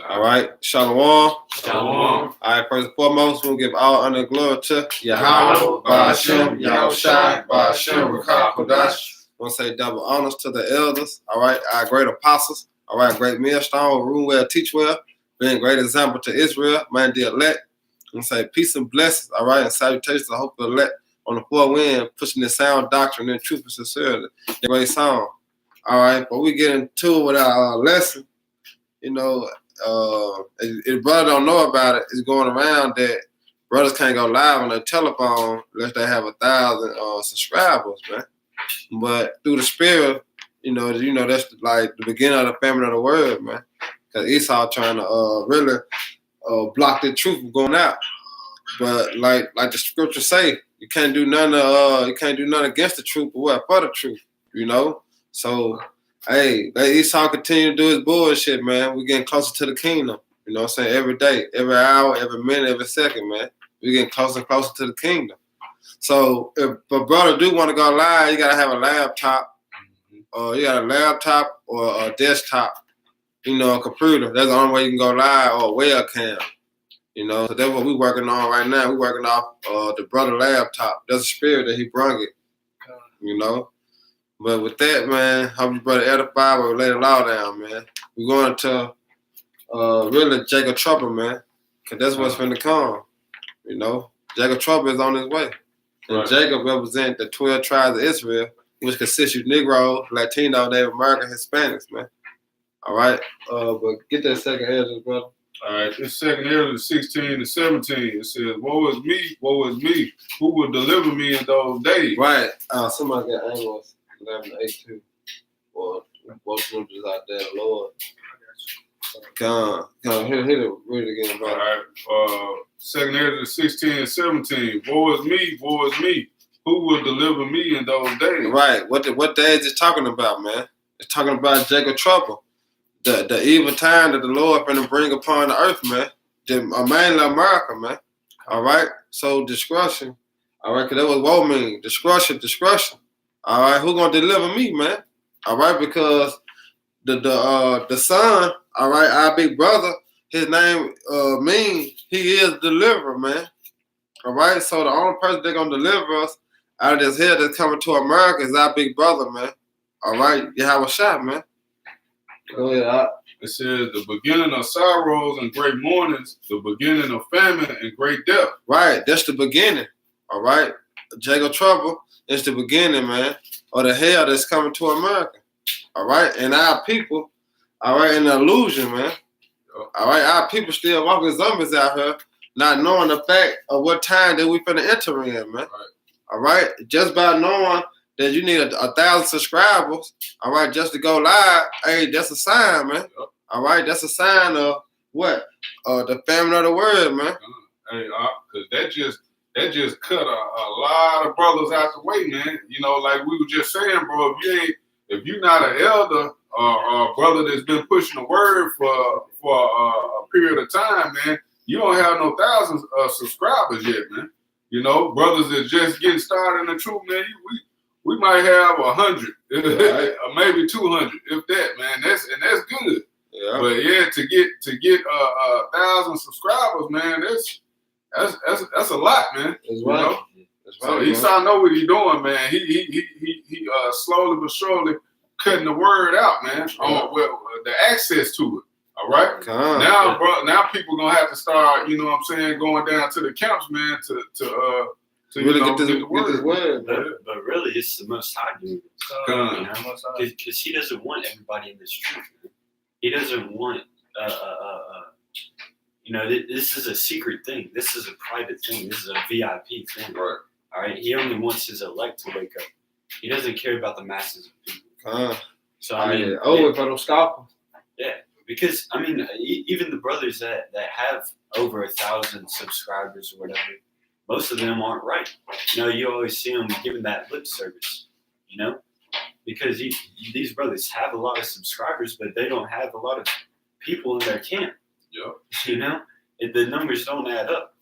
All right, Shalom. Shalom. All right, first and foremost, we'll give all honor and glory to Yahweh, Ba'ashem, Yahushai, Ba'ashem, Rakah, Kodash. I want to say double honors to the elders. All right, our great apostles. All right, great millstone, rule well, teach well, being a great example to Israel, man, the elect. I want to say peace and blessings. All right, and salutations to hope the elect on the four wind, pushing the sound doctrine and truth and sincerity. Great song. All right, but we get into it with our lesson. You know, if brother don't know about it, it's going around that brothers can't go live on their telephone unless they have 1,000 subscribers, man. But through the spirit, you know that's like the beginning of the famine of the world, man. Because Esau trying to really block the truth from going out. But like the scriptures say, you can't do nothing. You can't do nothing against the truth, but what for the truth, you know. So. Hey, let Esau continue to do his bullshit, man. We're getting closer to the kingdom. You know what I'm saying? Every day, every hour, every minute, every second, man. We're getting closer and closer to the kingdom. So if a brother do want to go live, you got to have a laptop. You got a laptop or a desktop, you know, a computer. That's the only way you can go live, or a webcam. You know, so that's what we're working on right now. We're working off the brother laptop. That's the spirit that he brung it, you know. But with that, man, hope you brother edify, but lay the law down, man. We're going to really Jacob trouble, man, because that's what's finna come. You know, Jacob trouble is on his way. And right. Jacob represents the 12 tribes of Israel, which consists of Negroes, Latino, Native American, Hispanics, man. All right, but get that second Ezra, brother. All right, this second Ezra 16 to 17, it says, woe is me, who will deliver me in those days? Right, somebody got Amos 11:8-2. Or both scriptures out there, Lord. Come on, hit it, read it again, bro. All right, second Ezra 16 and 17, woe is me, who will deliver me in those days? Right, what day is it talking about, man? It's talking about Jacob trouble. The evil time that the Lord finna bring upon the earth, man. Mainly America, man. All right? So discretion. All right, because that was woe mean. Discretion. All right, who gonna deliver me, man? All right, because the son, all right, our big brother, his name means he is deliverer, man. All right, so the only person that's gonna deliver us out of this hell that's coming to America is our big brother, man. All right, Yahweh Shai, man. Go ahead. It says the beginning of sorrows and great mournings, the beginning of famine and great death. Right, that's the beginning. All right, Jacob trouble is the beginning, man, of the hell that's coming to America. All right, and our people, all right, in the illusion, man. All right, our people still walking zombies out here, not knowing the fact of what time that we finna enter in, man. Right. All right, just by knowing that you need 1,000 subscribers, all right, just to go live, hey, that's a sign, man. Yep. All right, that's a sign of what? The famine of the world, man. Hey, because that just cut a lot of brothers out the way, man. You know, like we were just saying, bro, if you're not an elder or a brother that's been pushing the word for a period of time, man, you don't have no thousands of subscribers yet, man. You know, brothers that just getting started in the truth, man, we might have 100, right. Or maybe 200, if that, man. That's good. Yeah. But yeah, to get 1,000 subscribers, man, that's a lot, man. That's right. You know? That's right. So Esau know what he's doing, man. He slowly but surely cutting the word out, man. Yeah. On the access to it. All right. Now, bro, now people gonna have to start, you know what I'm saying, going down to the camps, man, to really get this word. But really, it's the Most High dude. Because he doesn't want everybody in this truth. Man. He doesn't want, this is a secret thing. This is a private thing. This is a VIP thing. Right. All right. He only wants his elect to wake up. He doesn't care about the masses of people. So I mean, if I don't stop him. Yeah, because I mean, even the brothers that have over 1,000 subscribers or whatever. Most of them aren't right. You know, you always see them giving that lip service, you know, because these brothers have a lot of subscribers, but they don't have a lot of people in their camp. Yeah. You know, the numbers don't add up.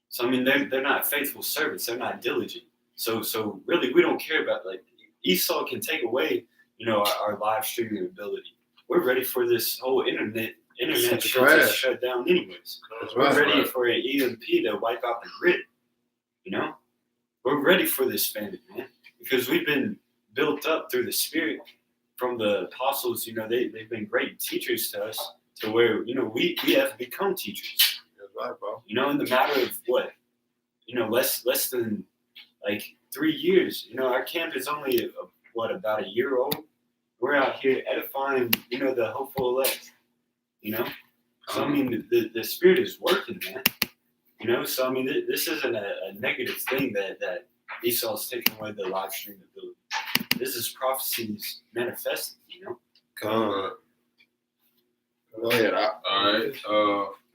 So, I mean, they're not faithful servants. They're not diligent. So really, we don't care about, like, Esau can take away, you know, our live streaming ability. We're ready for this whole internet internet It's shit trash. just shut down anyways. That's We're right. ready for an EMP to wipe out the grid. You know, we're ready for this famine, man, because we've been built up through the Spirit from the apostles. You know, they've been great teachers to us, to where we have become teachers. That's right, bro. You know, in the matter of what, less than like 3 years. You know, our camp is only about a year old. We're out here edifying, the hopeful elect. You know, so I mean, the Spirit is working, man. You know, so I mean, this isn't a negative thing that Esau's taking away the live stream ability. This is prophecies manifesting. You know. Go ahead. All right.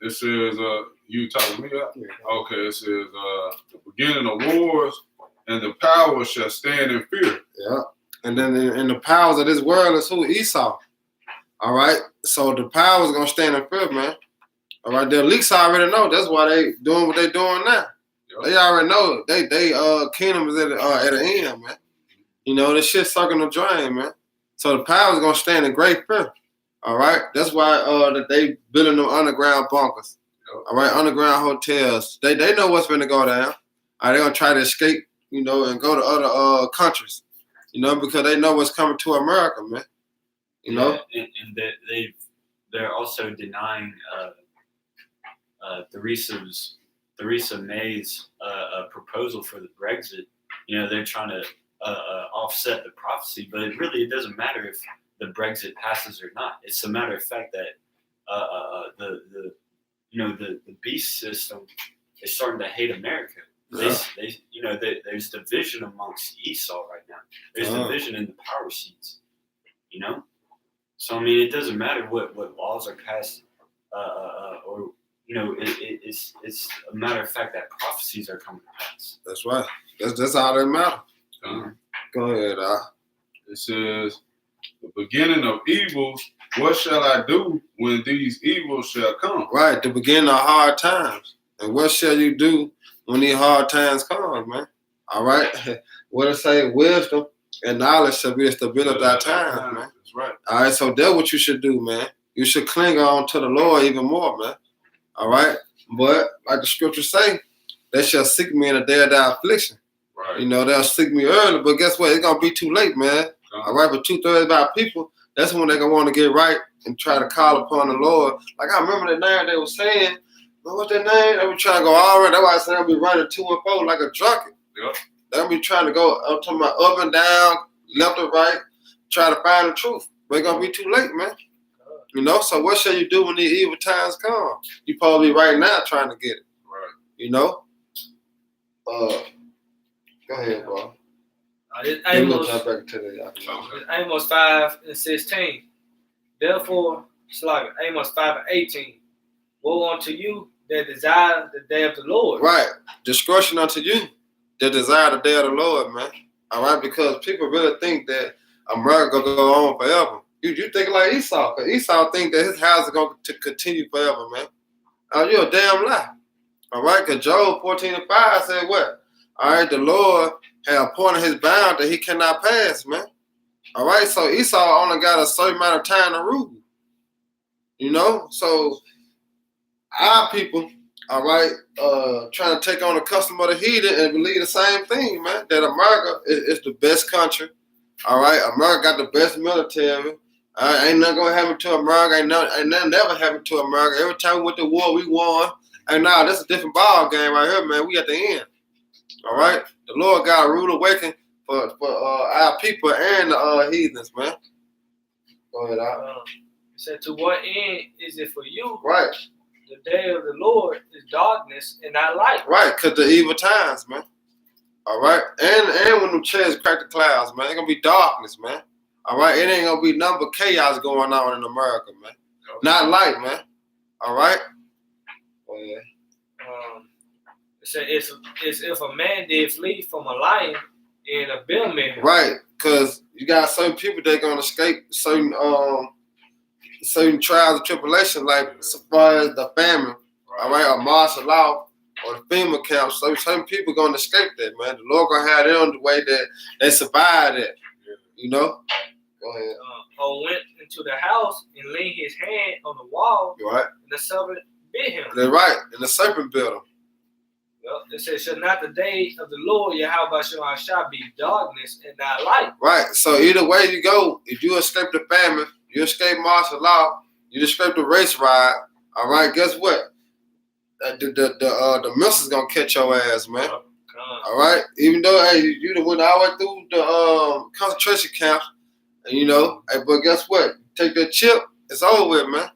It says, you talking to me? Okay. It says, the beginning of wars and the power shall stand in fear. Yeah. And then in the powers of this world is who? Esau. All right. So the powers gonna stand in fear, man. All right. The elites already know. That's why they doing what they doing now. Yep. They already know. They kingdom is at the end, man. You know, this shit sucking the drain, man. So the powers gonna stand in great fear. All right. That's why that they building them underground bunkers. Yep. All right, underground hotels. They know what's gonna go down. All right, they're gonna try to escape, and go to other countries. Because they know what's coming to America, man. And they're also denying Theresa May's proposal for the Brexit. They're trying to offset the prophecy, but it doesn't matter if the Brexit passes or not. It's a matter of fact that the beast system is starting to hate America. There's division amongst Esau right now. There's division in the power seats. So I mean, it doesn't matter what laws are passed, or it's a matter of fact that prophecies are coming to pass. That's right. That's all that matters. Go ahead. It says, the beginning of evils. What shall I do when these evils shall come? Right, the beginning of hard times. And what shall you do when these hard times come, man? All right. What it say? Wisdom and knowledge shall be the stability of thy times, man. That's right. All right, so that's what you should do, man. You should cling on to the Lord even more, man. All right. But like the scriptures say, they shall seek me in the day of thy affliction. Right. They'll seek me early, but guess what? It's gonna be too late, man. All right, but 2/3 of our people, that's when they're gonna want to get right and try to call upon the Lord. Like I remember the name they were saying, what's their name? They were trying to go all right. That's why I said they'll be running 2 and 4 like a drunken. Yep. They'll be trying to go up and down, left and right, try to find the truth. But it's gonna be too late, man. So what shall you do when these evil times come? You probably right now trying to get it. Right. Go ahead, bro. Amos 5:16. Therefore, Amos 5:18. Woe unto you that desire the day of the Lord. Right. Destruction unto you that desire the day of the Lord, man. All right, because people really think that America gonna go on forever. You think like Esau, because Esau think that his house is going to continue forever, man. You're a damn lie. All right, because Job 14:5 said what? All right, the Lord had appointed his bound that he cannot pass, man. All right, so Esau only got a certain amount of time to rule. So our people, all right, trying to take on the custom of the heathen and believe the same thing, man, that America is the best country. All right, America got the best military. Ain't nothing gonna happen to America. Ain't nothing never happened to America. Every time we went to war, we won. And now this is a different ball game right here, man. We at the end. All right, the Lord got a rude awakening for our people and the heathens, man. Go ahead, it said, to what end is it for you? Right. The day of the Lord is darkness and not light. Right, because the evil times, man. All right, and when them chairs crack the clouds, man, it's gonna be darkness, man. All right, it ain't gonna be nothing but chaos going on in America, man. Not light, man. All right. Oh yeah. It said it's if a man did flee from a lion and a bear man. Right, because you got certain people that gonna escape certain trials and tribulations, like as far as the famine, all right, or martial law, or the FEMA camp. So certain people gonna escape that, man. The Lord gonna have them the way that they survive that, Go ahead. or went into the house and laid his hand on the wall, You right? and the serpent bit him. They're right. And the serpent bit him. Well, it says, shall not the day of the Lord Yahweh shall be darkness and not light. Right. So either way you go, if you escape the famine, you escape martial law, you escape the race ride. All right. Guess what? The missile's gonna catch your ass, man. All right. Even though hey, you done went all the way through the concentration camps, and you know, hey, but guess what? Take that chip, it's over with, man.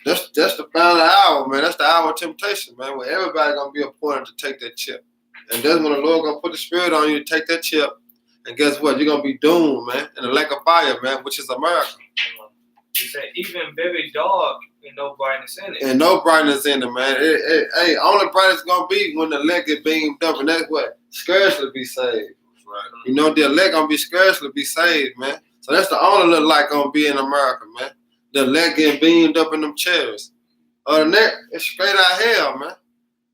That's the final hour, man. That's the hour of temptation, man. Where everybody gonna be appointed to take that chip, and that's when the Lord gonna put the spirit on you to take that chip. And guess what? You're gonna be doomed, man, in the lake of fire, man, which is America. He said, even very dark and no brightness in it. And no brightness in it, man. Hey, only brightness gonna be when the elect get beamed up, and that's what scarcely be saved. Right. You know, the elect gonna be scarcely be saved, man. So that's the only little light gonna be in America, man. The elect getting beamed up in them chairs. Other than that, it's straight out hell, man.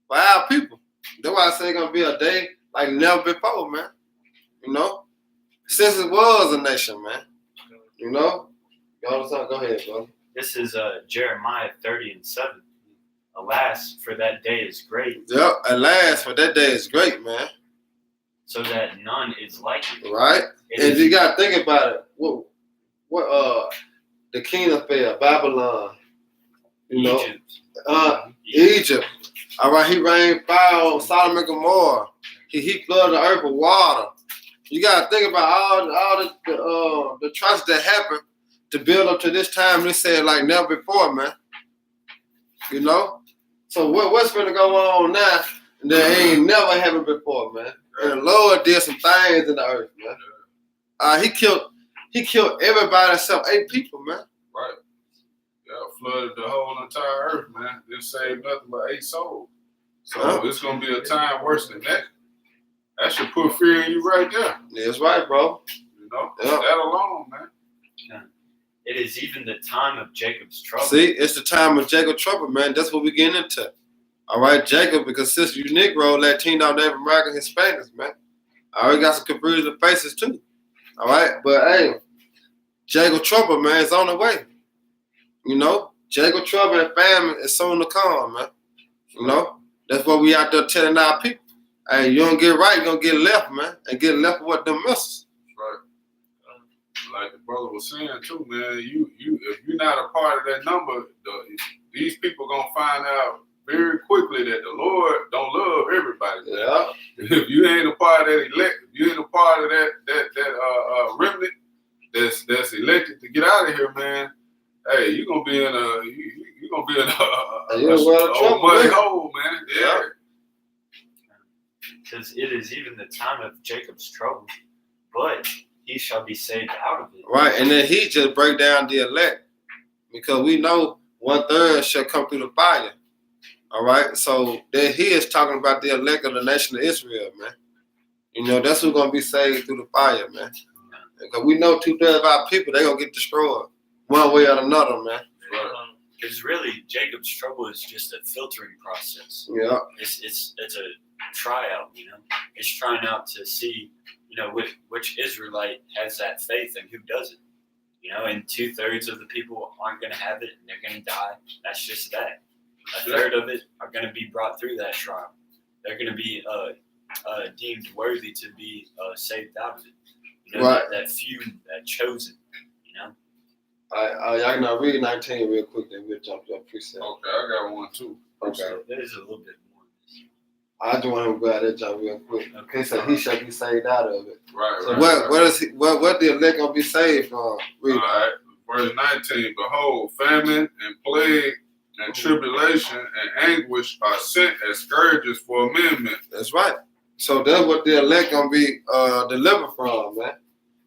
For our people. That's why I say it's gonna be a day like never before, man. You know? Since it was a nation, man. You know? You understand? Go ahead, brother. This is Jeremiah 30:7. Alas, for that day is great. Yep, alas, for that day is great, man. So that none is like it. Right? It And is- you gotta think about it. What the kingdom fell, Babylon. You know? Egypt. All right, he rained fire on Sodom and Gomorrah. He flooded the earth with water. You gotta think about all the atrocities that happened to build up to this time. They said like never before, man. You know? So what's gonna go on now that ain't never happened before, man? And the Lord did some things in the earth, man. He killed everybody except 8 people, man. Right. Yeah, flooded the whole entire earth, man. Didn't save nothing but 8 souls. So it's gonna be a time worse than that. That should put fear in you right there. That's right, bro. You know, Yeah. that alone, man. It is even the time of Jacob's trouble. See, it's the time of Jacob trouble, man. That's what we're getting into. All right, Jacob, because since you Negro, Latino, Native American, Hispanics, man. I already got some confusion faces too. All right, but hey, Jacob trouble, man, is on the way. You know, Jacob trouble and famine is soon to come, man. You know, that's what we out there telling our people. Hey, you don't get right, you're gonna get left, man, and get left with what them misses. Right. Like the brother was saying too, man. You if you're not a part of that number, these people gonna find out very quickly that the Lord don't love everybody. Man. Yeah. If you ain't a part of that elect, if you ain't a part of that remnant that's elected to get out of here, man. Hey, you're gonna be in a muddy hole, man. Yeah. Because it is even the time of Jacob's trouble, but he shall be saved out of it. Right, and then he just break down the elect because we know 1/3 shall come through the fire. All right, so then he is talking about the elect of the nation of Israel, man. You know, that's who's gonna be saved through the fire, man. Because we know 2/3 of our people, they gonna get destroyed one way or another, man. Because really, Jacob's trouble is just a filtering process. Yeah. It's a tryout, you know. It's trying out to see, you know, which Israelite has that faith and who doesn't. You know, and 2/3 of the people aren't going to have it and they're going to die. That's just that. A third of it are going to be brought through that trial. They're going to be deemed worthy to be saved out of it. You know, right. that few, that chosen, you know. Y'all can read 19 real quick, then we'll jump to a precept. Okay, I got one too. Okay. There's a little bit more. I just want to grab that jump real quick. Okay, so he shall be saved out of it. Right, so right. What the elect gonna be saved from? Read. All right, verse 19. Behold, famine and plague and tribulation and anguish are sent as scourges for amendment. That's right. So that's what the elect gonna be delivered from, man.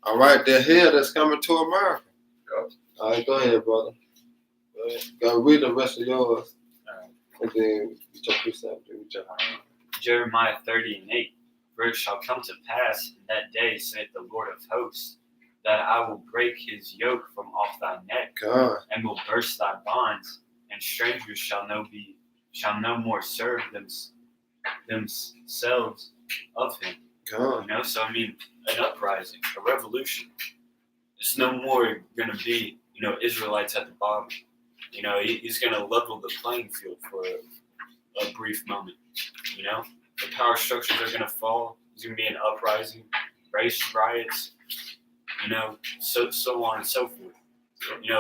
All right, the hell that's coming to America. Yep. All right, go ahead, brother. Go read the rest of yours. And then Jeremiah 30:8. For it shall come to pass in that day, saith the Lord of hosts, that I will break his yoke from off thy neck, God. and will burst thy bonds, and strangers shall no more serve themselves of him. God. You know, so I mean, an uprising, a revolution There's no more gonna be, Israelites at the bottom. He's gonna level the playing field for a brief moment. The power structures are gonna fall. There's gonna be an uprising, race riots, so on and so forth.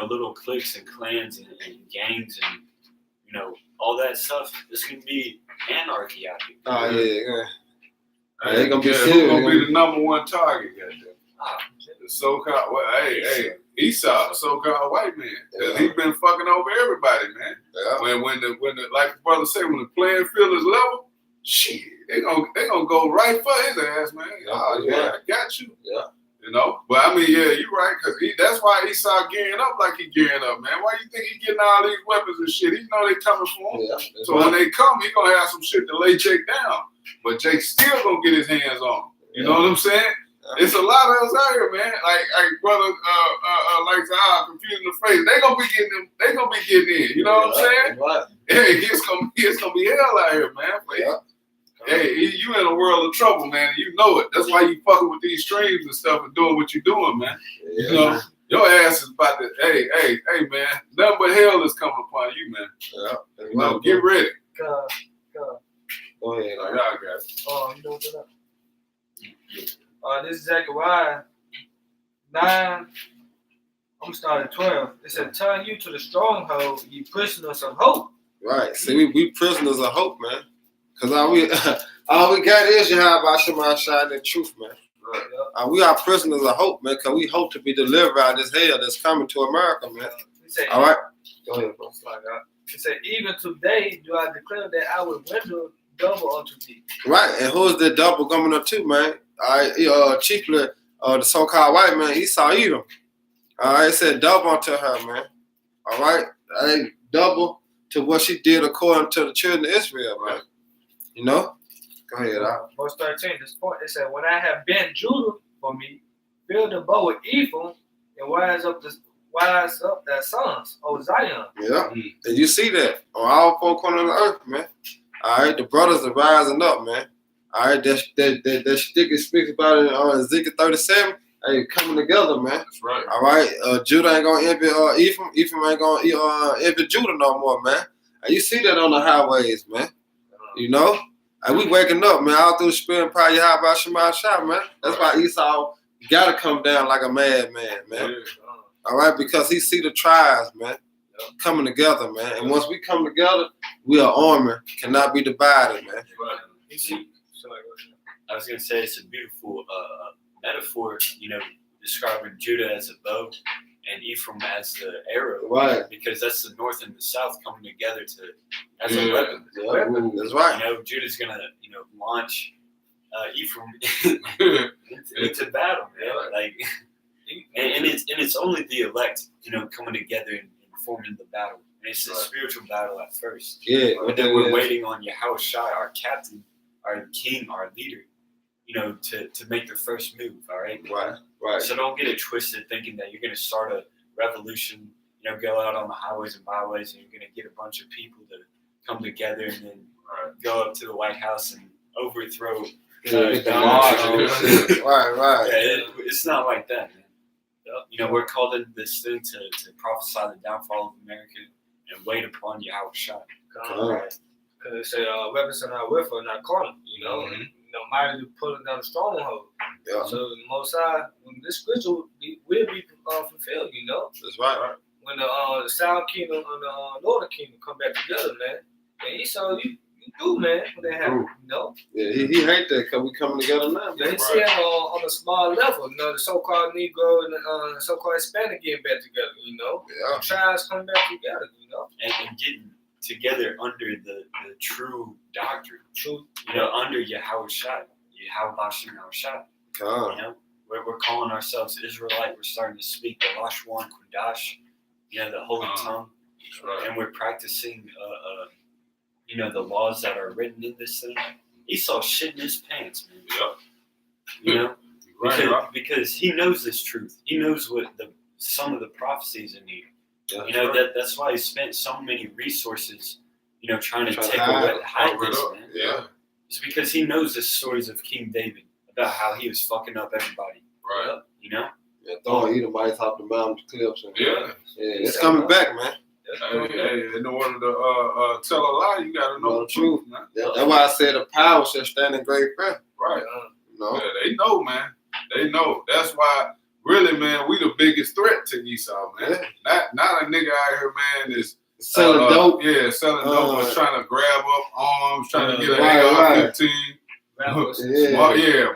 Little cliques and clans and gangs and all that stuff. There's gonna be anarchy out here. Oh yeah. Hey, gonna be who's serious. gonna be the number one target? Goddamn. Ah, The so-called, Esau, the so-called white man. Yeah. He's been fucking over everybody, man. Yeah. When the like the brother said, when the playing field is level, shit, they gonna go right for his ass, man. Oh yeah, I got you. Yeah. But I mean, yeah, you're right, because that's why Esau gearing up like he gearing up, man. Why you think he getting all these weapons and shit? He know they coming for him. Yeah. So when they come, he gonna have some shit to lay Jake down. But Jake still gonna get his hands on him. You know what I'm saying? Yeah. It's a lot of us out here, man. Like brother, like confusing the face. They gonna be getting them. They gonna be getting in. You know what I'm saying? Right. Hey, it's gonna be hell out here, man. But, Yeah. hey, you in a world of trouble, man. You know it. That's why you fucking with these streams and stuff and doing what you're doing, man. Yeah. Your ass is about to. Hey, man. Nothing but hell is coming upon you, man. Yeah. Get ready. Go ahead. Like, y'all got it. Oh, you know what's up? This is Zechariah 9. I'm gonna start at 12. It said, "Turn you to the stronghold, ye prisoners of hope." Right. See, we prisoners of hope, man. Cause all we got is Yahweh Shema Shai, the truth, man. Right. We are prisoners of hope, man. Cause we hope to be delivered out of this hell that's coming to America, man. All right. Go ahead, bro. It said, "Even today do I declare that I will render double unto thee." Right. And who's the double coming up to, man? All right. Chiefly, the so-called white man, Esau Edom. All right. It said double unto her, man. All right. Double to what she did according to the children of Israel, man. Go ahead. Verse 13, this point, it said, "When I have bent Judah for me, fill the bow with Ephraim, and wise up their sons, O Zion." Yeah. And you see that on all four corners of the earth, man. All right. The brothers are rising up, man. All right. That stick speaks about it on Ezekiel 37. Hey, coming together, man. That's right. All right. Judah ain't gonna envy Ephraim. Ephraim ain't gonna envy Judah no more, man. And you see that on the highways, man. And we waking up, man, all through the spirit and power of Yahweh Shema Shai, man. That's why Esau gotta come down like a madman, man. Yeah. All right, because he see the tribes, man, coming together, man. And once we come together, we are army, cannot be divided, man. Right. I was gonna say it's a beautiful metaphor, describing Judah as a bow and Ephraim as the arrow, Right. Because that's the north and the south coming together as a weapon. Yeah, that's right. Judah's gonna, launch Ephraim into battle, man. Like, and it's only the elect, coming together and forming the battle. And it's a spiritual battle at first. Yeah. But then we're waiting on Yahweh Shai, our captain, our king, our leader, to make the first move. All right. Right. So don't get it twisted thinking that you're going to start a revolution, go out on the highways and byways and you're going to get a bunch of people to come together and then go up to the White House and overthrow Donald Trump. Right. Yeah, it's not like that, man. We're called into this thing to prophesy the downfall of America and wait upon Yahweh Shai. Because it said, "Weapons are not with her, not carnal." Mighty to pull it down the stronghold. Yeah. So the Most High, this scripture will be fulfilled. That's right. When the South Kingdom and the Northern Kingdom come back together, man. And Esau, you do, man, when they happen, Yeah, he hate that because we coming together now. Yeah, he see it on a small level, the so-called Negro and the so-called Hispanic getting back together, Yeah. The tribes coming back together, And getting together under the true doctrine. True. Under Yahweh Shai. Yahweh Shai. We're calling ourselves Israelite. We're starting to speak the Lashwan Kudash, the holy tongue. Right. And we're practicing, the laws that are written in this thing. Esau shitting his pants, man. Right. Because he knows this truth. He knows what some of the prophecies in here. That's why he spent so many resources, trying to hide this, man. Yeah. It's because he knows the stories of King David about how he was fucking up everybody. Right. Yeah, throwing Edomites off the mountain cliffs. And, Yeah. it's coming back, man. Hey, in order to tell a lie, you gotta know the truth, man. That's why I said the power should stand in great prayer. Right. You know? Yeah, they know, man. They know. That's why, really, man, we the biggest threat to Esau, man. Not a nigga out here, man, is selling dope. Yeah, selling dope, but trying to grab up arms, trying to get an right. AR-15.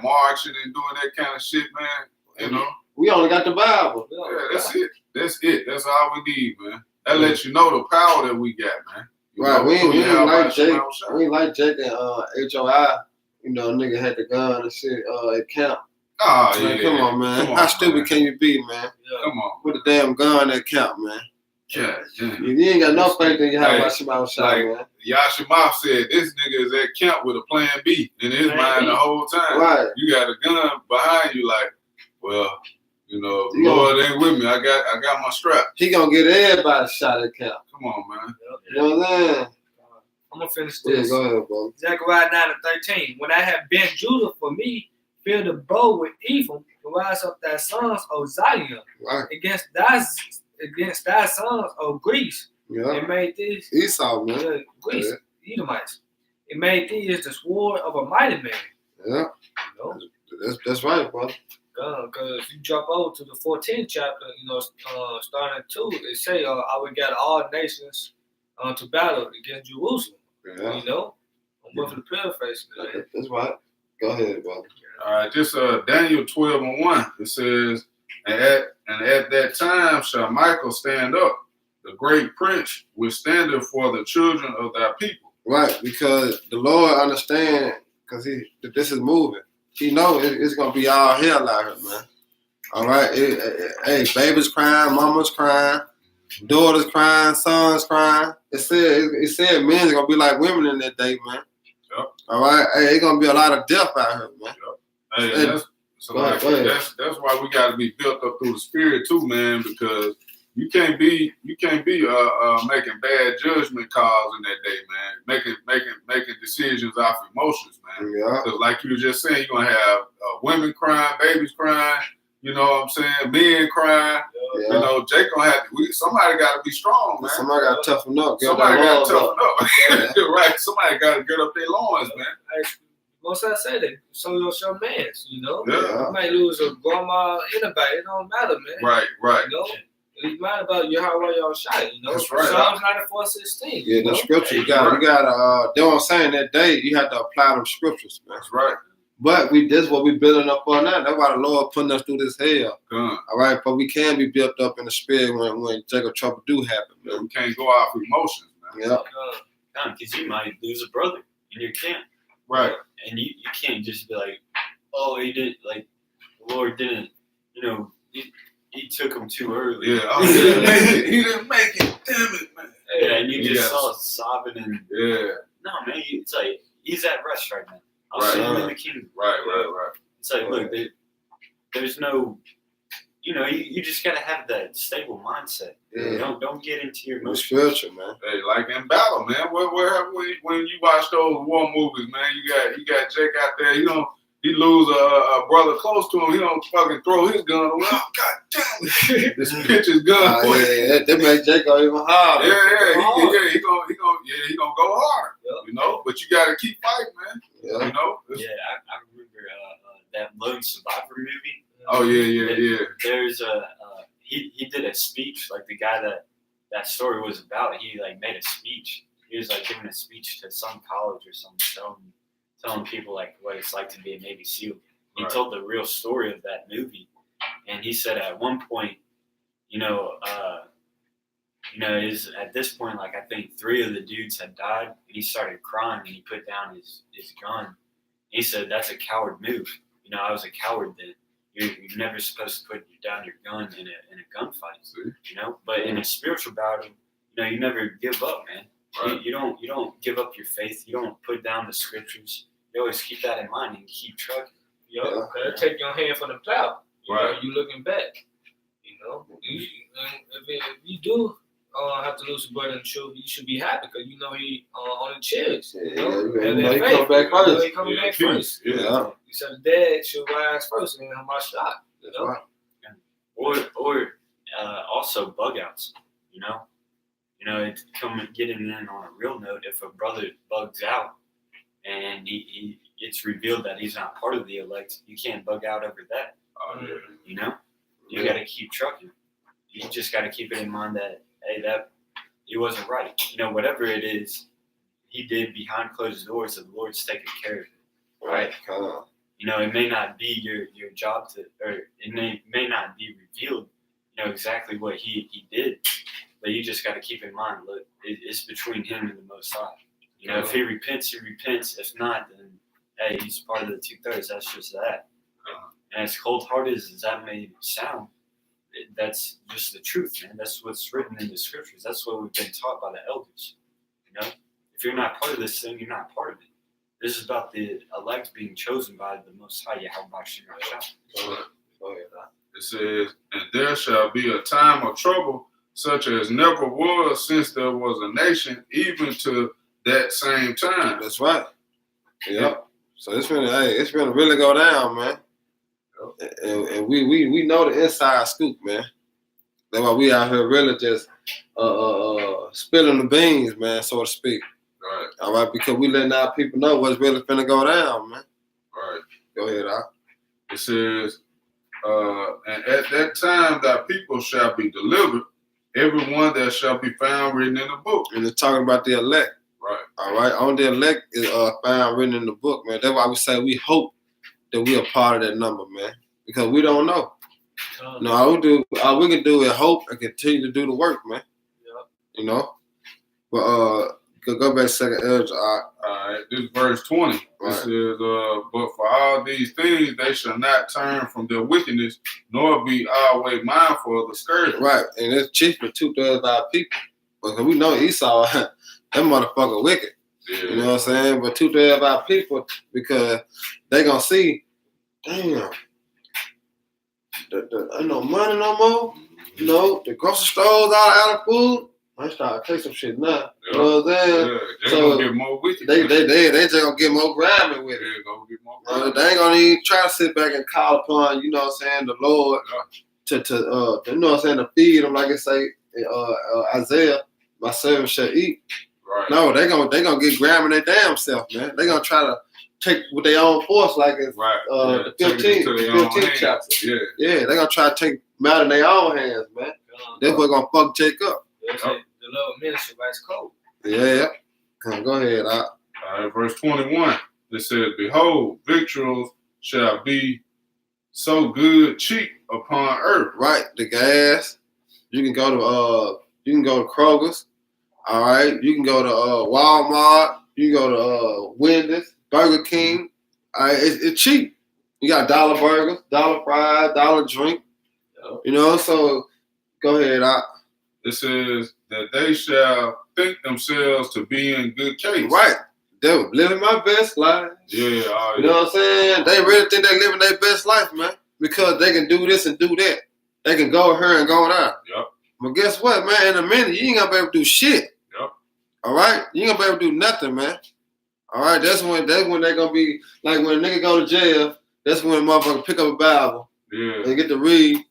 Marching and doing that kind of shit, man. You know? We only got the Bible. Yeah, that's it. That's it. That's all we need, man. That lets you know the power that we got, man. Right, we ain't like Jake. We ain't like Jake and HOI. You know, nigga had the gun and shit at camp. Oh, man, come on, man. How stupid can you be, man? Come on. With a damn gun at camp, man. Yeah. You ain't got no faith in you have my shit outside, man. Yashimov said this nigga is at camp with a plan B in his mind the whole time. Right. You got a gun behind you, like, well, you know, Lord ain't with me. I got my strap. He gonna get everybody shot at camp. Come on, man. You know what I'm saying? I'm gonna finish this. Yeah, go ahead, bro. Zechariah 9:13. When I have bent Judah for me, fill the bow with Ephraim, to rise up thy sons, O Zion, against thy sons, O Greece. Yeah. It made this Esau, man. Greece, Edomites. It made thee as the sword of a mighty man. Yeah. You know? That's right, bro. Because you jump over to the 14th chapter, you know, starting at 2, it say, I will gather all nations to battle against Jerusalem. Yeah. You know? I'm roughly paraphrasing that. That's right. Go ahead, bro. All right, just Daniel 12:1. It says, and at that time shall Michael stand up, the great prince, which standeth for the children of thy people. Right, because the Lord understand, because this is moving. He know it's gonna be all hell out here, man. All right, hey, babies crying, mamas crying, daughters crying, sons crying. It said men's gonna be like women in that day, man. Yep. All right, hey, it's gonna be a lot of death out here, man. Yep. Hey, that's why we got to be built up through the spirit too, man. Because you can't be making bad judgment calls in that day, man. Making decisions off emotions, man. Yeah. Because like you were just saying, you're gonna have women crying, babies crying. You know what I'm saying? Men crying. Yeah. You know, Jake gonna have to. Somebody got to be strong, man. Somebody got to toughen up. Somebody got to toughen up. Right. Somebody got to get up their loins, man. Most I say that show your mans, you know. Yeah. You might lose a grandma, anybody. It don't matter, man. Right. You know. It's not about you how well y'all shot, you know. That's right. Psalms 94:16. Yeah, the scripture you gotta that's what I'm saying, that day you have to apply them scriptures, man. That's right. But this what we building up on now. That's why the Lord putting us through this hell. All right, but we can be built up in the spirit when Jacob trouble do happen, man. Yeah, we can't go off emotions, man. Yeah. Because you might lose a brother in your camp. Right. And you can't just be like, oh, he didn't, like, the Lord didn't, you know, he took him too early. Yeah, oh, he didn't make it. Damn it, man. Yeah, and you just saw it sobbing and no, man, it's like he's at rest right now. I'll see him in the kingdom. Right. It's like, look, there's no, you know, you just gotta have that stable mindset. Yeah. Don't get into your emotions. Spiritual, man. Hey, like in battle, man. When you watch those war movies, man, you got Jake out there. He lose a brother close to him. He don't fucking throw his gun away. Oh, God damn it! This bitch is gun. That make Jake go even harder. He gonna go hard. You know, but you gotta keep fighting, man. Yeah. You know. Yeah, I remember that Lone Survivor movie. Oh yeah. There's he did a speech, like the guy that story was about. He like made a speech. He was like giving a speech to some college or something, telling people like what it's like to be a Navy SEAL. He told the real story of that movie, and he said at one point, is at this point, like I think 3 of the dudes had died, and he started crying and he put down his gun. He said, "That's a coward move. You know, I was a coward then. You're never supposed to put down your gun in a gunfight. You know, but in a spiritual battle, you know, you never give up, man. Right. You don't give up your faith. You don't put down the scriptures. You always keep that in mind and keep trucking. Take your hand from the plow. You looking back. You know, if you do have to lose a brother in the truth, you should be happy because you know he on the chairs. You know, he come back first. He coming back first. Yeah. You said the dead should rise first, and then my shot. You know. Right. Or also bug outs. It's getting in on a real note. If a brother bugs out and it's revealed that he's not part of the elect, you can't bug out over that. You got to keep trucking. You just got to keep it in mind that that he wasn't right. Whatever it is he did behind closed doors, the Lord's taking care of it. Right? It may not be your job or it may not be revealed, exactly what he did, but you just got to keep in mind, look, it's between him and the Most High. If he repents, he repents. If not, then hey, he's part of the 2/3. That's just that. And as cold-hearted as that may sound, that's just the truth, man. That's what's written in the scriptures. That's what we've been taught by the elders. If you're not part of this thing, you're not part of it. This is about the elect being chosen by the Most High Yahweh Shah. It says, and there shall be a time of trouble such as never was since there was a nation, even to that same time. That's right. Yep. So it's gonna really go down, man. And we know the inside scoop, man. That's why we out here really just spilling the beans, man, so to speak. Right. All right, because we letting our people know what's really finna go down, man. Right. Go ahead, Al. It says, and at that time thy people shall be delivered, everyone that shall be found written in the book. And it's talking about the elect. Right. All right. On the elect is found written in the book, man. That's why we say we hope that we are part of that number, man. Because we don't know. No, all we can do is hope and continue to do the work, man. Yeah. But go back to second Ezra. All right, this is verse 20. Right. It says, but for all these things they shall not turn from their wickedness, nor be always mindful of the scourge. Right, and it's chief for 2/3 of our people. Because we know Esau, that motherfucker wicked. Yeah. You know what I'm saying? But 2/3 of our people, because they gonna see, damn, ain't no money no more. The grocery stores out of food. I start to take some shit now. You know what I'm saying? Yeah, they gonna get more wicked. They just gonna get more grimy with it. They gonna get more grimy. They ain't gonna even try to sit back and call upon, you know what I'm saying, the Lord to you know what I'm saying, to feed them, like it say Isaiah, my servant shall eat. Right. No, they gonna get grimy their damn self, man. They gonna try to take with their own force, like it's the 15th chapter. Yeah, they gonna try to take matter in their own hands, man. That's what gonna fuck Jacob. The Lord minister rice cold. Yeah. Go ahead. All right, verse 21. It says, behold, victuals shall be so good cheap upon earth. Right, the gas. You can go to Kroger's. All right, you can go to Walmart. You can go to Wendy's, Burger King. All right, it's cheap. You got $1 burgers, $1 fries, $1 drink. So go ahead. It says that they shall think themselves to be in good case. Right. They were living my best life. Yeah. You know what I'm saying? They really think they're living their best life, man. Because they can do this and do that. They can go here and go there. Yep. But guess what, man? In a minute, you ain't gonna be able to do shit. Yep. All right? You ain't gonna be able to do nothing, man. All right? That's when they're gonna be, like when a nigga go to jail, that's when a motherfucker pick up a Bible and get to read.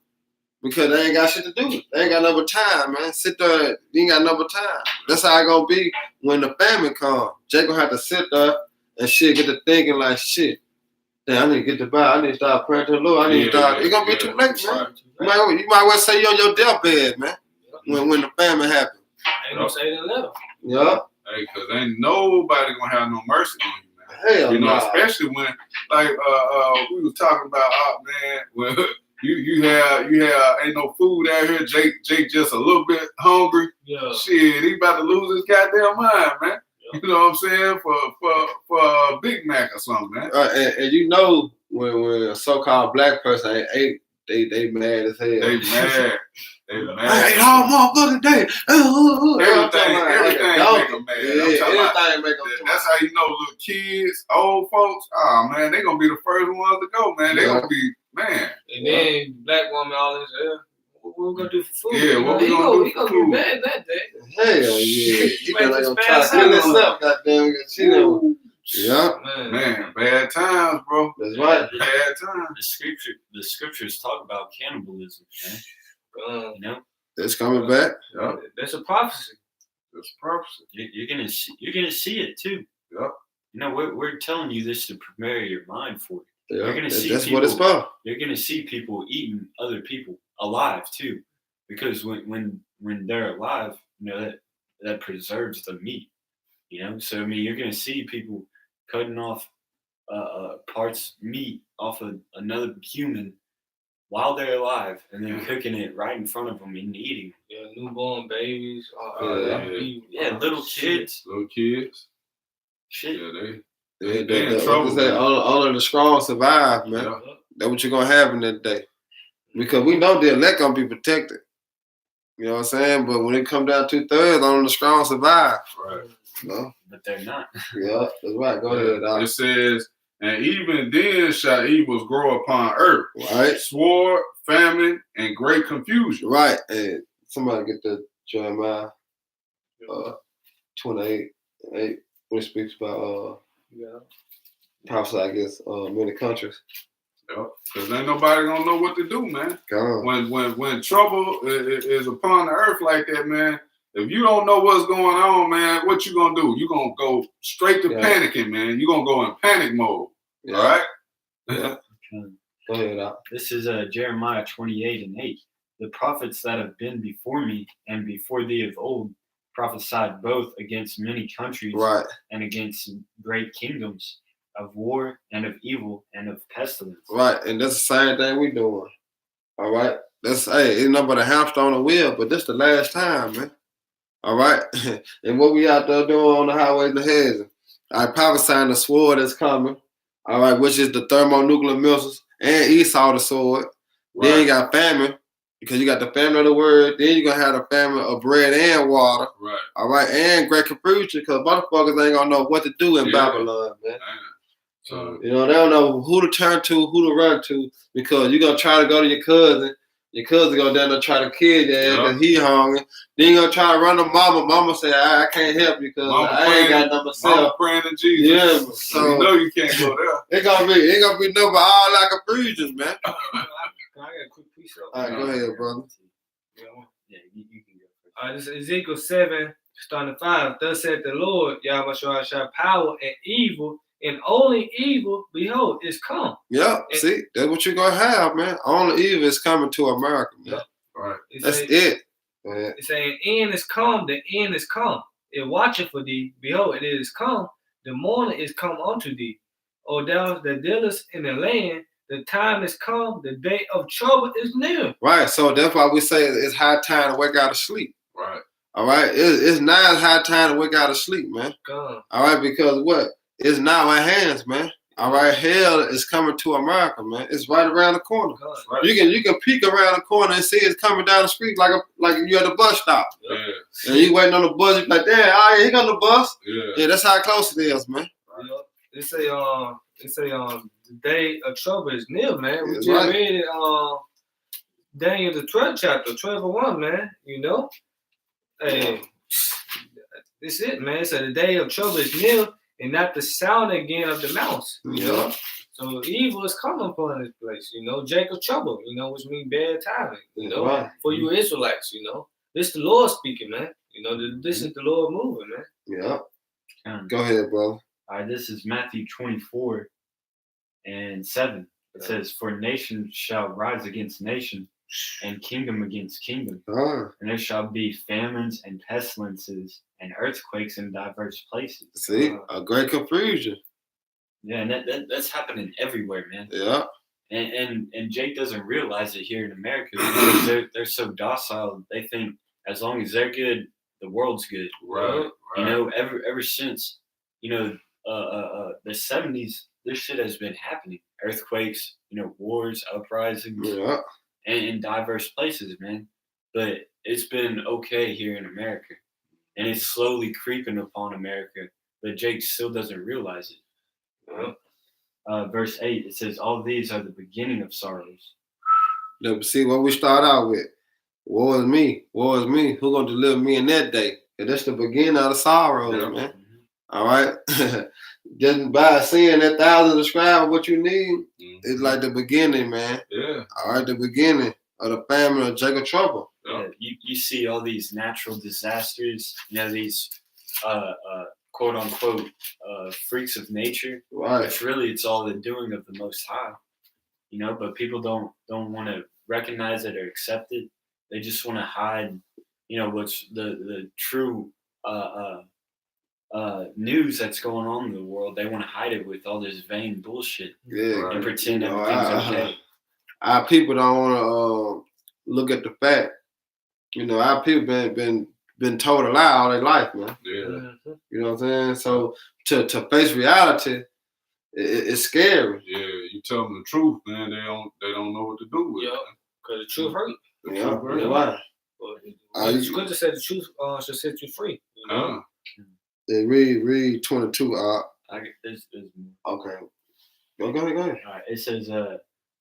Because they ain't got shit to do. They ain't got no time, man. Sit there, you ain't got no time. That's how it gonna be when the famine comes. Jay gonna have to sit there and shit, get to thinking like, shit, damn, I need to get the Bible. I need to start praying to the Lord. I need to start. It's gonna be too late, man. Right. You might well say you on your deathbed, man, when the famine happens. Ain't gonna say it in letter. Yeah. Hey, because ain't nobody gonna have no mercy on you, man. Hell no. Especially when, like, we was talking about, man, when you have ain't no food out here. Jake just a little bit hungry. Yeah. Shit, he about to lose his goddamn mind, man. Yeah. You know what I'm saying? For a Big Mac or something, man. And when a so-called black person ate, they mad as hell. They mad. I ate all motherfucking day. Everything make them mad. Everything make them mad. That's how you know little kids, old folks. Oh man, they gonna be the first ones to go, man. They gonna be, man. And then black woman all this. What we gonna do for food? Yeah, what we gonna do for food? He gonna get mad that day. Hell yeah. He gonna try to kill himself. Goddamn, she know. Yeah, man, bad times, bro. That's right. Bad times. The the scriptures talk about cannibalism, man. You know, It's coming back. Yeah, That's a prophecy. that's prophecy. you're gonna see it too. Yeah. You know, we're telling you this to prepare your mind for it. Yeah, You're gonna see that's people, what it's for. You're gonna see people eating other people alive too, because when they're alive, you know that preserves the meat. You know, so I mean, you're gonna see people cutting off parts meat off of another human while they're alive, and then cooking it right in front of them and eating. Yeah, newborn babies. Little kids. Little kids. Shit. Yeah, They in trouble, say man. only the strong survive, man. Yeah. That's what you're gonna have in that day. Because we know the elect gonna be protected. You know what I'm saying? But when it come down 2/3, only the strong survive. Right. You know? But they're not. Yeah, that's right. Go ahead, Doc. It says, and even then shall evils grow upon earth. Right, Sword, famine, and great confusion. right. And somebody get the Jeremiah 28:8, which speaks about prophesy against many countries. Yep. Because ain't nobody gonna know what to do, man. Gone. When trouble is upon the earth like that, man, if you don't know what's going on, man, what you gonna do? You gonna go straight to panicking, man. You gonna go in panic mode. Yeah. All right? Yeah. Go ahead, Doc. This is Jeremiah 28:8. The prophets that have been before me and before thee of old prophesied both against many countries Right, and against great kingdoms, of war and of evil and of pestilence. right. And that's the same thing we doing. All right. That's it's nothing but a hamster on a wheel, but this the last time, man. All right. And what we out there doing on the highways and the hedges. I prophesying the sword that's coming. All right, which is the thermonuclear missiles and Esau the sword. Right. Then you got famine, because you got the famine of the word. Then you're going to have the famine of bread and water. Right. All right, and great confusion, because motherfuckers ain't going to know what to do in Babylon, man. So, You know, they don't know who to turn to, who to run to, because you're going to try to go to your cousin. Your cousin go down there try to kill you because he hungry. Then you're going to try to run to mama. Mama say, I can't help you because I ain't got nothing myself. Mama praying to Jesus. Yeah, so you know you can't go there. Ain't gonna be no but all like a confusion, man. I got a quick piece up. All right, go ahead, brother. Yeah, you can go first. This is Ezekiel 7, starting 5. Thus said the Lord, Yahweh shall power and evil, and only evil, behold, is come. Yeah, see, that's what you're gonna have, man. Only evil is coming to America, man. Right. That's it. It's saying, end is come, the end is come. It watcheth for thee, behold, it is come. The morning is come unto thee. O thou that dealest in the land, the time is come, the day of trouble is near. Right, so that's why we say it's high time to wake out of sleep. Right. All right, it's now it's high time to wake out of sleep, man. Come. All right, because what? It's now in hands, man. All right, hell is coming to America, man. It's right around the corner. Right. You can peek around the corner and see it's coming down the street like you at the bus stop. Yeah. And you waiting on the bus, you like, damn, oh yeah, he got the bus. Yeah. That's how close it is, man. They say the day of trouble is near, man. We That's just right. read it Daniel the 12th chapter, 12:1, man. You know? Hey, this it, man. So the day of trouble is near, and not the sound again of the mouse. You know? So evil is coming upon this place, you know. Jacob trouble, you know, which means bad timing, you know, Right. for you Israelites, you know. This the Lord speaking, man. You know, this is the Lord moving, man. Yeah. Go ahead, bro. All right, this is Matthew 24:7. It says, "For nation shall rise against nation, and kingdom against kingdom, and there shall be famines and pestilences and earthquakes in diverse places." See, a great confusion. Yeah, and that's happening everywhere, man. Yeah. And Jake doesn't realize it here in America because they're so docile. They think as long as they're good, the world's good. Right. You know, ever since, you know, the 70s, this shit has been happening. Earthquakes, you know, wars, uprisings, Yeah. and in diverse places, man. But it's been okay here in America. And it's slowly creeping upon America. But Jake still doesn't realize it. Verse 8, it says, "All these are the beginning of sorrows." Now, see what we start out with. Woe is me. Woe is me. Who gonna deliver me in that day? And that's the beginning of the sorrows, man. All right. just by seeing that 1,000 describe what you need, Mhm. it's like the beginning, man. Yeah. All right, the beginning of the famine of Jacob Trouble. Yeah, you see all these natural disasters, these quote unquote freaks of nature, Right. which really it's all the doing of the Most High, but people don't want to recognize it or accept it. They just want to hide, what's the true news that's going on in the world. They want to hide it with all this vain bullshit Yeah. and pretend You know, everything's okay. Our people don't want to look at the fact. Our people been told a lie all their life, man. Yeah. You know what I'm saying? So to face reality, it's scary. Yeah. You tell them the truth, man. They don't know what to do with it. Because the truth hurt. Yeah, right. It's good to say the truth should set you free. They read 22. There's Okay. Go ahead. All right, it says,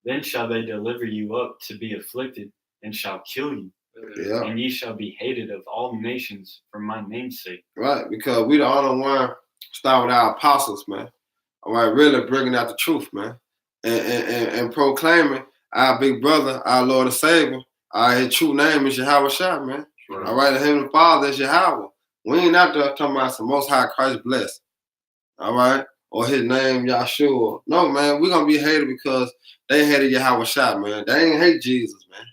then shall they deliver you up to be afflicted, and shall kill you, Yeah. and ye shall be hated of all nations for my name's sake. Right, because we the only one start with our apostles, man. All right, really bringing out the truth, man, and proclaiming our big brother, our Lord and Savior. His true name is Yahweh Shah, man. Right. All right, the Heavenly Father is Yahweh. We ain't out there talking about some Most High Christ blessed. All right, or His name Yahshua. No, man, we gonna be hated because they hated Yahweh Shah, man. They ain't hate Jesus, man.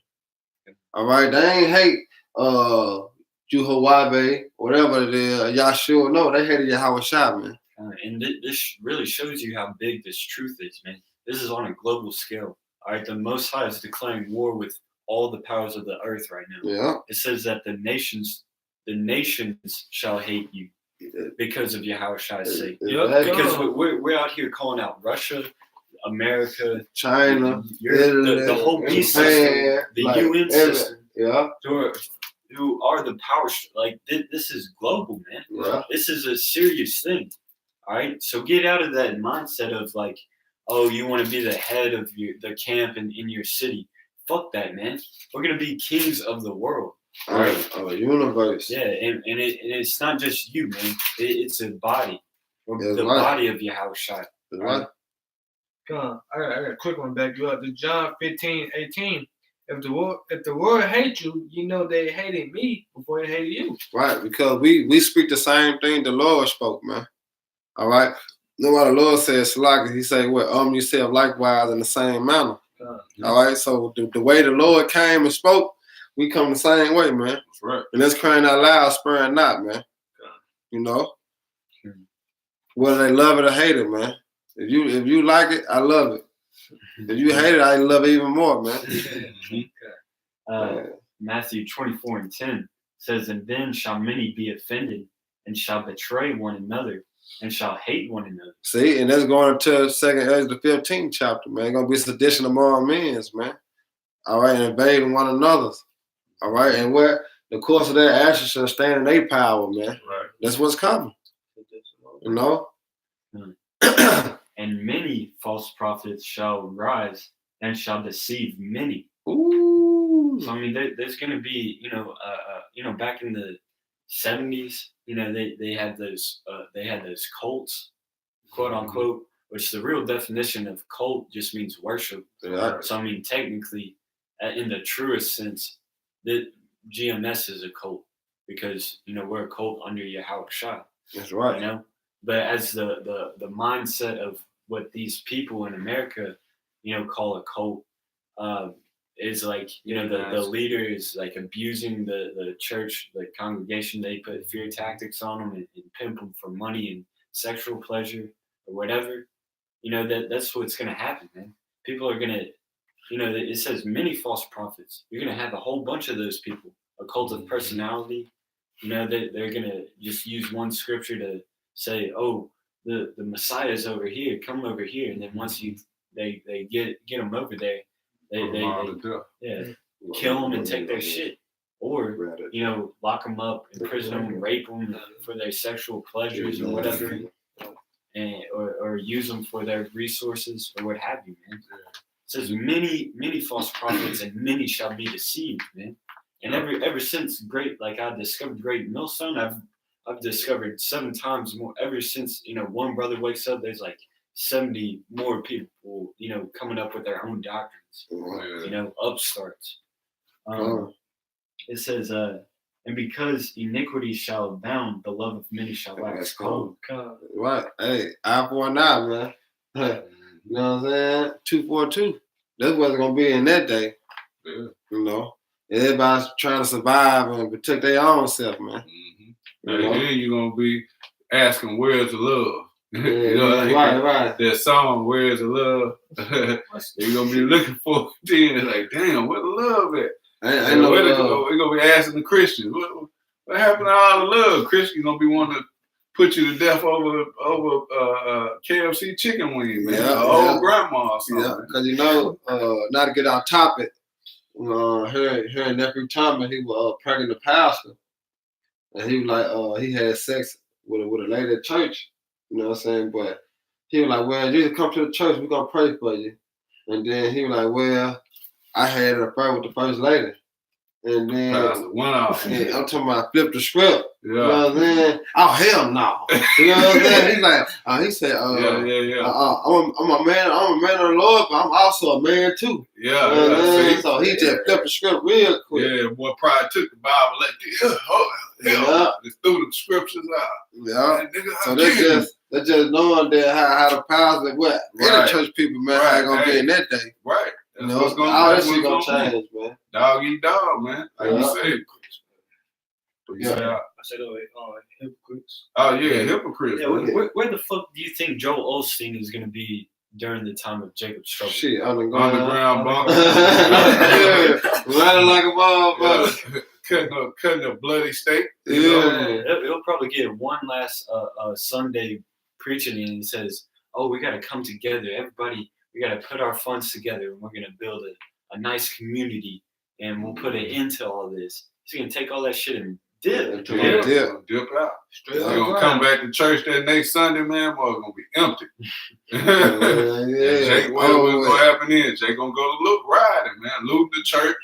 All right, they ain't hate Jehovah, whatever it is, Yahshua. No, they hated Yahweh Shah, man. And this really shows you how big this truth is, man. This is on a global scale. All right, the Most High is declaring war with all the powers of the earth right now. Yeah. It says that the nations shall hate you because of Yahweh Shai's sake. Because we're out here calling out Russia, America, China, Europe, the whole beast system, the UN system. Yeah. Who are the powers? Like this is global, man. Yeah. This is a serious thing. All right, so get out of that mindset of like, oh, you want to be the head of the camp in your city. Fuck that, man. We're gonna be kings of the world. All right. Oh, universe. Yeah, and it's not just you, man. It's a body. That's the right. body of Yahweh Shai. Right. Come on, I got a quick one back you up. The John 15:18. If the world hates you, you know they hated me before they hated you. Right, because we speak the same thing the Lord spoke, man. All right. Know what the Lord says, Salaka, He say, "What yourself likewise in the same manner." All right. So the way the Lord came and spoke, we come the same way, man. That's right. And let's crying out loud, spurring not, man. You know, whether they love it or hate it, man. If you like it, I love it. If you hate it, I love it even more, man. Matthew 24:10 says, "And then shall many be offended, and shall betray one another, and shall hate one another." See, and that's going to 2 Ezra the 15th chapter, man. It's gonna be sedition among men, man. All right, and invading one another's. All right, and where the course of their actions shall stand in their power, man. Right. That's what's coming. You know? And many false prophets shall rise and shall deceive many. Ooh. So I mean, there's going to be, back in the 70s, they had those cults, quote unquote, which the real definition of cult just means worship. Yeah. So I mean, technically, in the truest sense, that GMS is a cult because we're a cult under Yahweh Shai. That's right. But as the mindset of what these people in America, call a cult, is like, the leader is like abusing the church, the congregation. They put fear tactics on them and pimp them for money and sexual pleasure or whatever. That's what's going to happen, man. People are going to, it says many false prophets. You're going to have a whole bunch of those people, a cult of personality. They're going to just use one scripture to say, oh, the Messiah is over here, come over here. And then once they get them over there, they kill them and take their shit. Or, lock them up, imprison them, rape them for their sexual pleasures or whatever. Or use them for their resources or what have you, man. It says many, many false prophets and many shall be deceived, man. And ever since I discovered Great Millstone, I've I've discovered 7 times more ever since, one brother wakes up, there's like 70 more people, coming up with their own doctrines, upstarts. It says, and because iniquity shall abound, the love of many shall wax cold. Right. Hey, eye for an eye, man. You know what I'm saying? 2 for 2. That's what's going to be in that day. Yeah. Everybody's trying to survive and protect their own self, man. And then you're going to be asking, where's the love? Right. That song, where's the love? You're going to be looking for it. Then it's like, damn, where the love at? We're going to be asking the Christians, what happened to all the love? Christians going to be wanting to put you to death over KFC chicken wing, man. Old grandma or something. Yeah, because not to get off topic, hearing Nephew Thomas, he was pregnant a pastor, and he was like, he had sex with a lady at church. You know what I'm saying? But he was like, well, you come to the church, we're gonna pray for you. And then he was like, well, I had an affair with the first lady. And then I'm talking about flip the script. Yeah. You know what I'm saying? Oh hell no. You know what I'm saying? He's like, he said, yeah. I'm a man of the Lord, but I'm also a man too. Yeah. You know what I'm saying? So he just flipped the script real quick. Yeah, boy probably took the Bible like just threw the scriptures out. Yeah. Man, nigga, So that's just knowing that how the pastor any church people, man, how gonna be in that day. Right. That's what's gonna, all that shit gonna change, man. Dog eat dog, man. Like you said. I said, hypocrites. Oh yeah, hypocrites. Yeah, where the fuck do you think Joel Osteen is gonna be during the time of Jacob's trouble? Shit, underground bunker. Yeah, running like a motherfucker. Cutting a bloody steak. He'll probably get one last Sunday preaching and he says, oh, we got to come together. Everybody, we got to put our funds together and we're going to build a nice community and we'll put an end to all this. He's going to take all that shit and dip out. They're going to come back to church that next Sunday, man, boy, it's going to be empty. Jake, what's going to happen then? Jake going to go to riding, man, looting the church.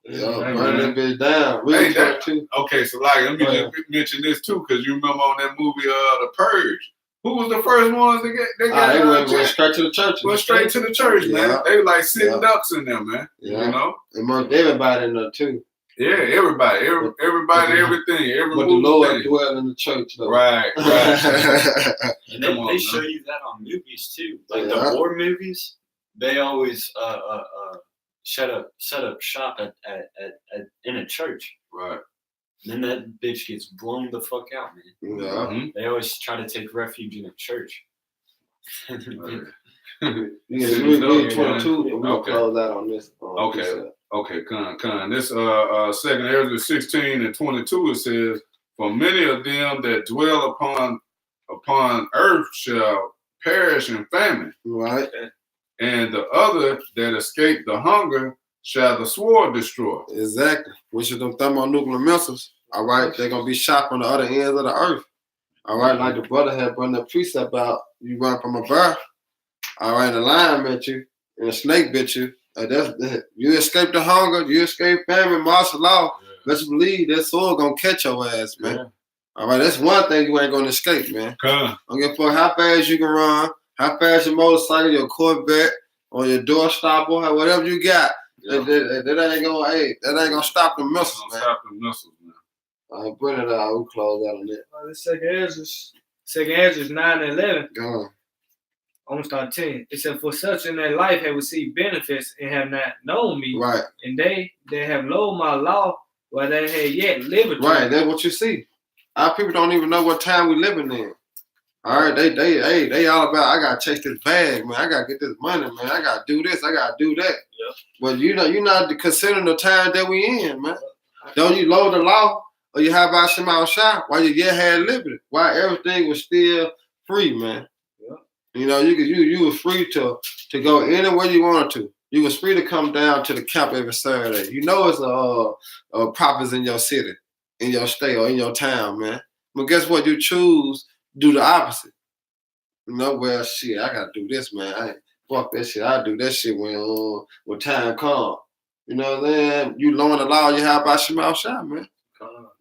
Burn that bitch down. Really okay, so like, let me just mention this too, because you remember on that movie, The Purge. Who was the first ones that got they went straight to the church. Went straight to the church, man. They were like sitting ducks in there, man. Yeah. You know? And most everybody in there too. Yeah, everybody, everything, every but the Lord dwell in the church, though. Right. And they show you that on movies too. Like the war movies, they always set up shop at in a church. Right. And then that bitch gets blown the fuck out, man. Yeah. They always try to take refuge in a church. We 22, and we'll close out on this. Okay, Con. This 2nd Ezra 16 and 22, it says, for many of them that dwell upon earth shall perish in famine. Right. And the other that escape the hunger shall the sword destroy. Exactly. Which is them thermonuclear missiles. All right. They're going to be shot from the other ends of the earth. All right. Like the brother had brought that precept out. You run from a bear. All right. A lion bit you. And a snake bit you. You escape the hunger. You escape famine, martial law. Let's believe that sword going to catch your ass, man. Yeah. All right. That's one thing you ain't going to escape, man. Don't give a fuck how fast you can run. How fast your motorcycle, your Corvette, or your door stopper, or whatever you got, that ain't gonna stop the missiles, man. All right, bring it out. We'll close out on that. The second Ezra 9 and 11. Go on. I'm gonna start 10. It said, for such in their life have received benefits and have not known me. Right. And they have loathed my law while they had yet liberty. Right, that's what you see. Our people don't even know what time we living in. All right, they all about, I gotta chase this bag, man. I gotta get this money, man. I gotta do this, I gotta do that. Yeah. But you're not considering the time that we in, man. Don't you load the law or you have about some outside while you yet had liberty, while everything was still free, man. Yeah. You know, you was free to go anywhere you wanted to. You was free to come down to the camp every Saturday. You know it's a prophets in your city, in your state, or in your town, man. But guess what? You choose do the opposite. You know, well, shit, I gotta do this, man. Fuck that shit. I do that shit when time comes. You know what I'm saying? You learn the law, you have about your mouth shot, man.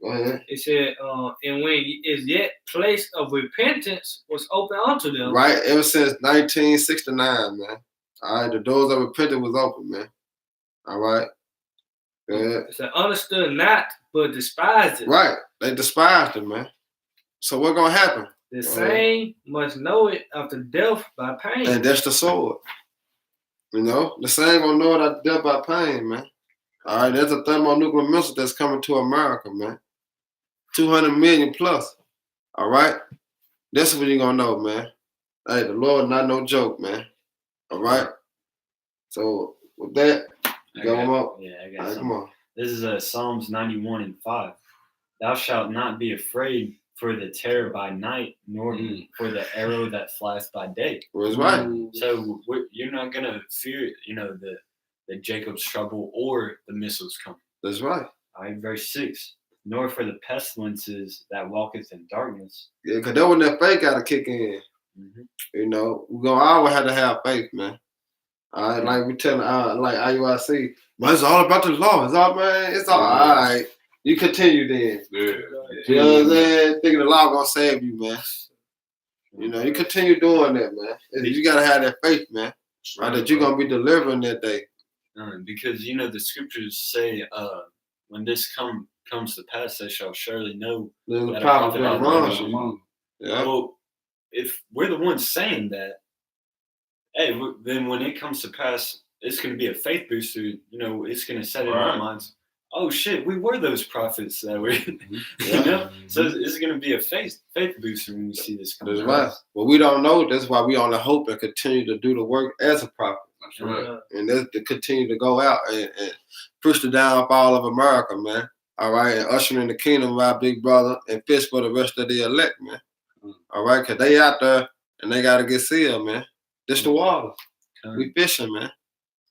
Go ahead. It said, and when is yet place of repentance was open unto them. Right, ever since 1969, man. All right, the doors of repentance was open, man. All right. Go ahead. It said, understood not, but despised it. Right, they despised him, man. So what's gonna happen? The same must know it after death by pain. And that's the sword. You know, the same gonna know it after death by pain, man. All right, there's a thermonuclear missile that's coming to America, man. 200 million plus. All right, that's what you're gonna know, man. Hey, the Lord not no joke, man. All right. So with that, go up. Yeah, I got All right, something. come on. This is Psalms 91:5. Thou shalt not be afraid for the terror by night, nor for the arrow that flies by day. Well, it's right. So you're not gonna fear, the Jacob's trouble or the missiles coming. That's right. All right, verse 6. Nor for the pestilences that walketh in darkness. Yeah, because that when that faith got to kick in. Mm-hmm. You know, we're going to always have to have faith, man. All right, like we telling, like IUIC, man, it's all about the law. It's all, man, it's all right. You continue then. Yeah. You know what I'm saying? Thinking the law going to save you, man. You know, you continue doing that, man. You got to have that faith, man. Right, that you're going to be delivering that day. Because, the scriptures say, when this comes to pass, they shall surely know There's a that prophet a that prophet runs. among you. Yeah. Well, if we're the ones saying that, hey, then when it comes to pass, it's going to be a faith booster. It's going to set in our minds, oh shit, we were those prophets that were, So it's going to be a faith booster when we see this come. That's right. But we don't know. That's why we on the hope and continue to do the work as a prophet. That's right. And that's to continue to go out and push the downfall of America, man. All right, and usher in the kingdom of our big brother and fish for the rest of the elect, man. All right, because they out there and they got to get sealed, man. This the water. We fishing, man.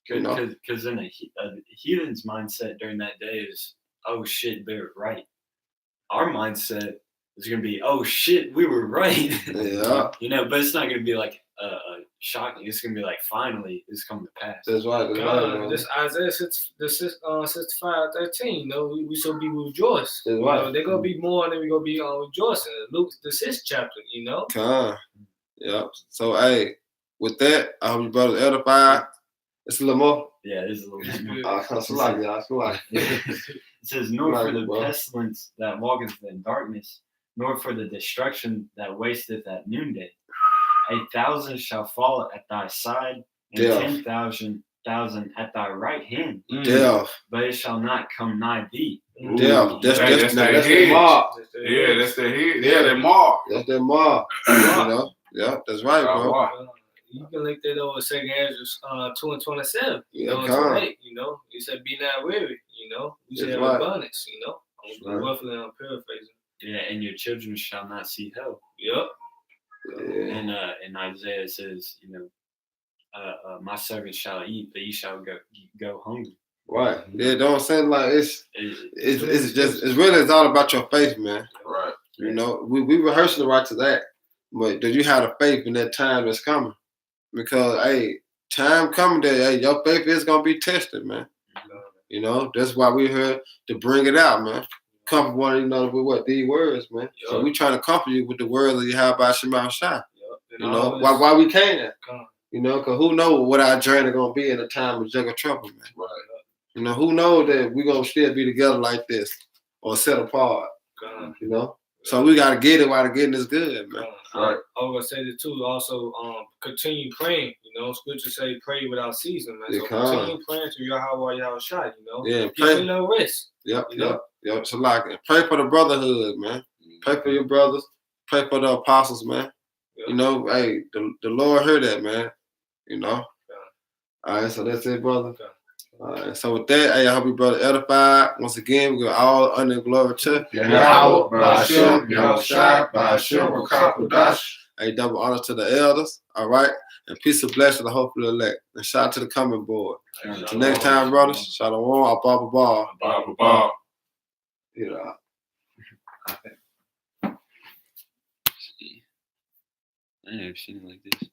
Because then the heathen's mindset during that day is, oh shit, they're right. Our mindset is going to be, oh shit, we were right. Yeah. But it's not going to be like shocking. It's going to be like, finally, it's coming to pass. That's right. This Isaiah 65:13, we shall be rejoiced. That's right. They're going to be more than we're going to be rejoicing. Luke, the 6th chapter, Yeah. So, hey, with that, I hope you brothers edified. It's a little more. Yeah, it is a little more. It says, nor for the pestilence that walketh in darkness, nor for the destruction that wasteth at noonday. 1,000 shall fall at thy side, and 10,000 at thy right hand. But it shall not come nigh thee. That's their mark. Yeah, that's their head. Yeah, their mark. That's their mark. Yeah, that's right, bro. You can link that over 2 Ezra 2:27. He said, "Be not weary." We should have abundance. Roughly, I'm paraphrasing. Yeah, and your children shall not see hell. Yep. Yeah. And in Isaiah it says, my servants shall eat, but ye shall go hungry. Right. Yeah, don't sound like it's all about your faith, man. Right. We rehearsing right to that. But do you have the faith in that time that's coming? Because hey, time coming that hey, your faith is gonna be tested, man. That's why we're here to bring it out, man. Comfort one another with what these words, man. Yep. So we trying to comfort you with the words of Yahweh Shema Shai. Yep. Why we can. Because who knows what our journey gonna be in a time of jungle trouble, man. Right. Who knows that we gonna still be together like this or set apart. So we gotta get it while the getting is good, man. Right. I was gonna say that too. Also, continue praying. Scripture say pray without ceasing, man. So continue praying to Yahweh Shai. Yeah, give me no rest. Yep. So like, pray for the brotherhood, man. Pray for your brothers. Pray for the apostles, man. Yep. Hey, the Lord heard that, man. All right, so that's it, brother. Okay. All right, so with that, hey, I hope you brother edified. Once again, we go all under glory to Yahweh, Ba'ashem, Yahushua, Ba'ashem, Rakakodash. Hey, double honor to the elders, all right? And peace and blessing to the hopefully elect. And shout out to the coming board. Until next time, brothers, shalom, abba. I never seen it like this.